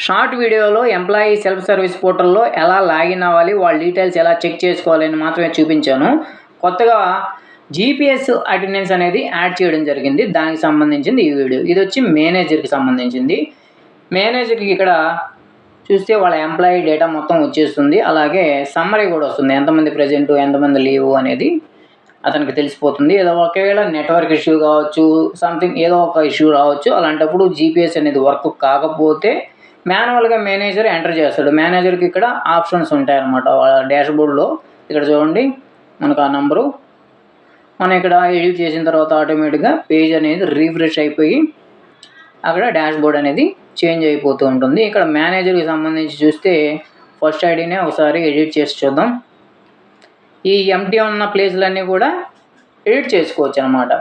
Short వీడియోలో employee self service పోర్టల్లో ఎలా లాగిన్ అవ్వాలి, వాళ్ళ డీటెయిల్స్ ఎలా చెక్ చేసుకోవాలని మాత్రమే చూపించాను. కొత్తగా జీపీఎస్ అటెండెన్స్ అనేది యాడ్ చేయడం జరిగింది. దానికి సంబంధించింది ఈ వీడియో. ఇది వచ్చి మేనేజర్కి సంబంధించింది. మేనేజర్కి ఇక్కడ చూస్తే వాళ్ళ ఎంప్లాయీ డేటా మొత్తం వచ్చేస్తుంది. అలాగే సమ్మరీ కూడా వస్తుంది, ఎంతమంది ప్రజెంట్, ఎంతమంది లీవ్ అనేది అతనికి తెలిసిపోతుంది. ఏదో ఒకవేళ నెట్వర్క్ ఇష్యూ కావచ్చు, సంథింగ్ ఏదో ఒక ఇష్యూ రావచ్చు. అలాంటప్పుడు జీపీఎస్ అనేది వర్క్ కాకపోతే మాన్యువల్గా మేనేజర్ ఎంటర్ చేస్తాడు. మేనేజర్కి ఇక్కడ ఆప్షన్స్ ఉంటాయన్నమాట వాళ్ళ డాష్బోర్డ్లో. ఇక్కడ చూడండి, మనకు ఆ నంబరు మనం ఇక్కడ ఎడిట్ చేసిన తర్వాత ఆటోమేటిక్గా పేజ్ అనేది రీఫ్రెష్ అయిపోయి అక్కడ డాష్బోర్డ్ అనేది చేంజ్ అయిపోతూ ఉంటుంది. ఇక్కడ మేనేజర్కి సంబంధించి చూస్తే ఫస్ట్ ఐడినే ఒకసారి ఎడిట్ చేసి చూద్దాం. ఈ ఎంటీ ఉన్న ప్లేస్లన్నీ కూడా ఎడిట్ చేసుకోవచ్చు అనమాట.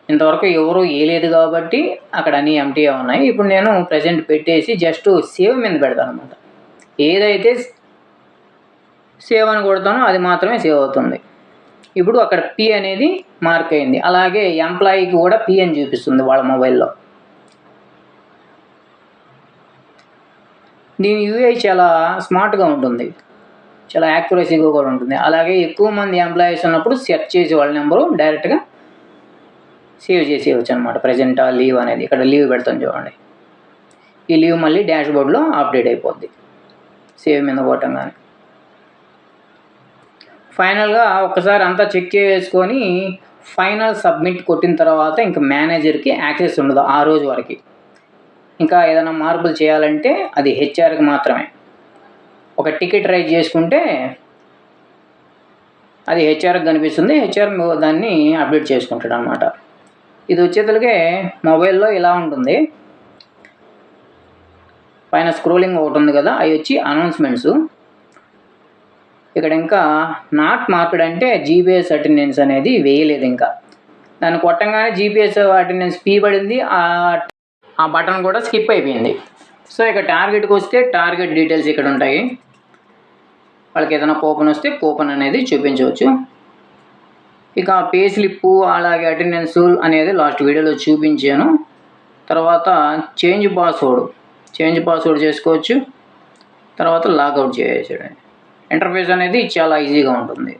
ఇంతవరకు ఎవరు వేయలేదు కాబట్టి అక్కడ అన్నీ ఎంటీగా ఉన్నాయి. ఇప్పుడు నేను ప్రజెంట్ పెట్టేసి జస్ట్ సేవ్ మీద పెడతాను అనమాట. ఏదైతే సేవ్ అని కొడతానో అది మాత్రమే సేవ్ అవుతుంది. ఇప్పుడు అక్కడ పి అనేది మార్క్ అయింది. అలాగే ఎంప్లాయీకి కూడా పి అని చూపిస్తుంది వాళ్ళ మొబైల్లో. దీని యూఐ చాలా స్మార్ట్గా ఉంటుంది, చాలా యాక్యురసీగా కూడా ఉంటుంది. అలాగే ఎక్కువ మంది ఎంప్లాయీస్ ఉన్నప్పుడు సెర్చ్ చేసి వాళ్ళ నెంబరు డైరెక్ట్గా సేవ్ చేసేయచ్చు అనమాట. ప్రజెంట్ ఆ లీవ్ అనేది ఇక్కడ లీవ్ పెడతాను చూడండి. ఈ లీవ్ మళ్ళీ డాష్బోర్డ్లో అప్డేట్ అయిపోద్ది సేవ్ మీద కొట్టంగానే. ఫైనల్గా ఒకసారి అంతా చెక్ చేసుకొని ఫైనల్ సబ్మిట్ కొట్టిన తర్వాత ఇంకా మేనేజర్కి యాక్సెస్ ఉండదు ఆ రోజు వరకు. ఇంకా ఏదైనా మార్పులు చేయాలంటే అది హెచ్ఆర్కి మాత్రమే. ఒక టికెట్ రైజ్ చేసుకుంటే అది హెచ్ఆర్కి కనిపిస్తుంది. హెచ్ఆర్ దాన్ని అప్డేట్ చేసుకుంటాడు అనమాట. ఇది వచ్చేతలకే మొబైల్లో ఇలా ఉంటుంది. పైన స్క్రోలింగ్ ఒకటి ఉంది కదా, అవి వచ్చి అనౌన్స్మెంట్స్. ఇక్కడ ఇంకా నాట్ మార్క్డ్ అంటే జీపీఎస్ అటెండెన్స్ అనేది వేయలేదు ఇంకా. దాన్ని కొట్టంగానే జీపీఎస్ అటెండెన్స్ పీ పడింది. ఆ బటన్ కూడా స్కిప్ అయిపోయింది. సో ఇక టార్గెట్కి వస్తే టార్గెట్ డీటెయిల్స్ ఇక్కడ ఉంటాయి. వాళ్ళకి ఏదైనా కూపన్ వస్తే కూపన్ అనేది చూపించవచ్చు. ఇక పే స్లిప్పు అలాగే అటెండెన్స్ అనేది లాస్ట్ వీడియోలో చూపించాను. తర్వాత చేంజ్ పాస్వర్డ్ చేసుకోవచ్చు. తర్వాత లాగౌట్ చేయొచ్చు. ఇంటర్ఫేస్ అనేది చాలా ఈజీగా ఉంటుంది.